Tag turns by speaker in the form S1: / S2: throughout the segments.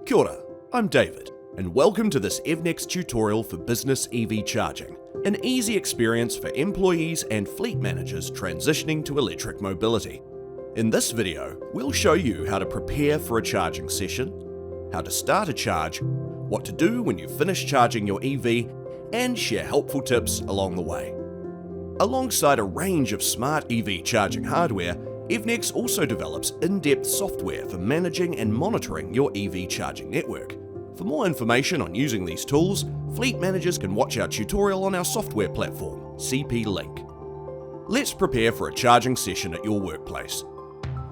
S1: Kia ora, I'm David, and welcome to this Evnex tutorial for business EV charging, an easy experience for employees and fleet managers transitioning to electric mobility. In this video, we'll show you how to prepare for a charging session, how to start a charge, what to do when you finish charging your EV, and share helpful tips along the way. Alongside a range of smart EV charging hardware, Evnex also develops in-depth software for managing and monitoring your EV charging network. For more information on using these tools, fleet managers can watch our tutorial on our software platform, CP Link. Let's prepare for a charging session at your workplace.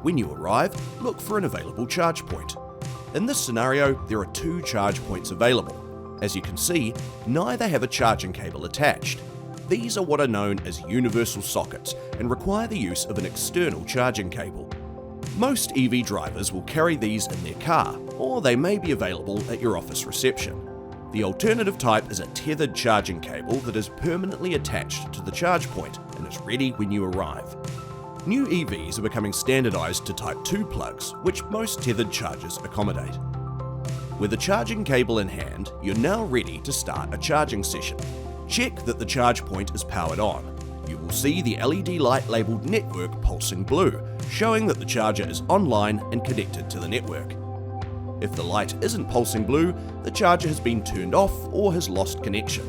S1: When you arrive, look for an available charge point. In this scenario, there are 2 charge points available. As you can see, neither have a charging cable attached. These are what are known as universal sockets and require the use of an external charging cable. Most EV drivers will carry these in their car, or they may be available at your office reception. The alternative type is a tethered charging cable that is permanently attached to the charge point and is ready when you arrive. New EVs are becoming standardized to Type 2 plugs, which most tethered chargers accommodate. With a charging cable in hand, you're now ready to start a charging session. Check that the charge point is powered on. You will see the LED light labelled Network pulsing blue, showing that the charger is online and connected to the network. If the light isn't pulsing blue, the charger has been turned off or has lost connection.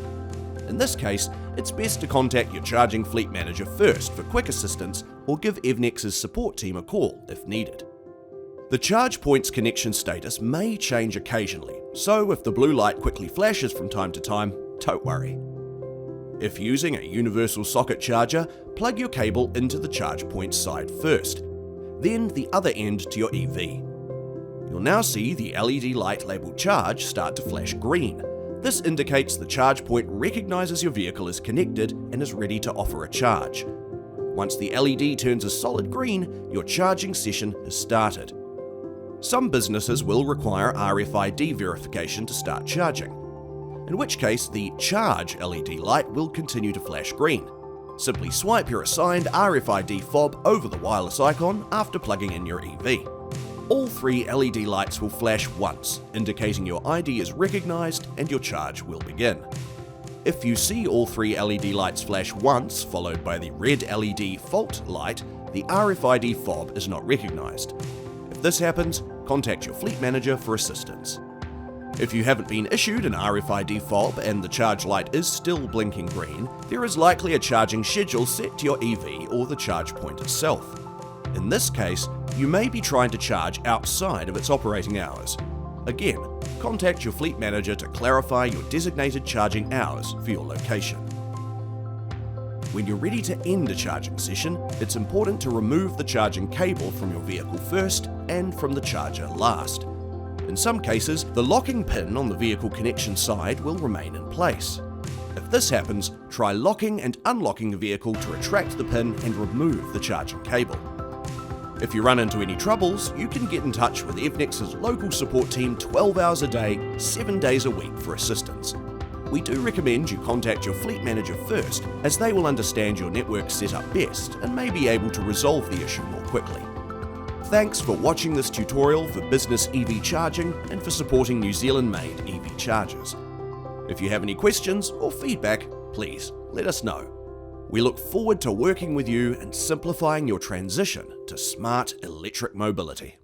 S1: In this case, it's best to contact your charging fleet manager first for quick assistance or give Evnex's support team a call if needed. The charge point's connection status may change occasionally, so if the blue light quickly flashes from time to time, don't worry. If using a universal socket charger, plug your cable into the charge point side first, then the other end to your EV. You'll now see the LED light labelled charge start to flash green. This indicates the charge point recognises your vehicle is connected and is ready to offer a charge. Once the LED turns a solid green, your charging session has started. Some businesses will require RFID verification to start charging, in which case the Charge LED light will continue to flash green. Simply swipe your assigned RFID fob over the wireless icon after plugging in your EV. All 3 LED lights will flash once, indicating your ID is recognised and your charge will begin. If you see all 3 LED lights flash once, followed by the red LED fault light, the RFID fob is not recognised. If this happens, contact your fleet manager for assistance. If you haven't been issued an RFID fob and the charge light is still blinking green, there is likely a charging schedule set to your EV or the charge point itself. In this case, you may be trying to charge outside of its operating hours. Again, contact your fleet manager to clarify your designated charging hours for your location. When you're ready to end a charging session, it's important to remove the charging cable from your vehicle first and from the charger last. In some cases, the locking pin on the vehicle connection side will remain in place. If this happens, try locking and unlocking the vehicle to retract the pin and remove the charging cable. If you run into any troubles, you can get in touch with Evnex's local support team 12 hours a day, 7 days a week for assistance. We do recommend you contact your fleet manager first, as they will understand your network setup best and may be able to resolve the issue more quickly. Thanks for watching this tutorial for business EV charging and for supporting New Zealand-made EV chargers. If you have any questions or feedback, please let us know. We look forward to working with you and simplifying your transition to smart electric mobility.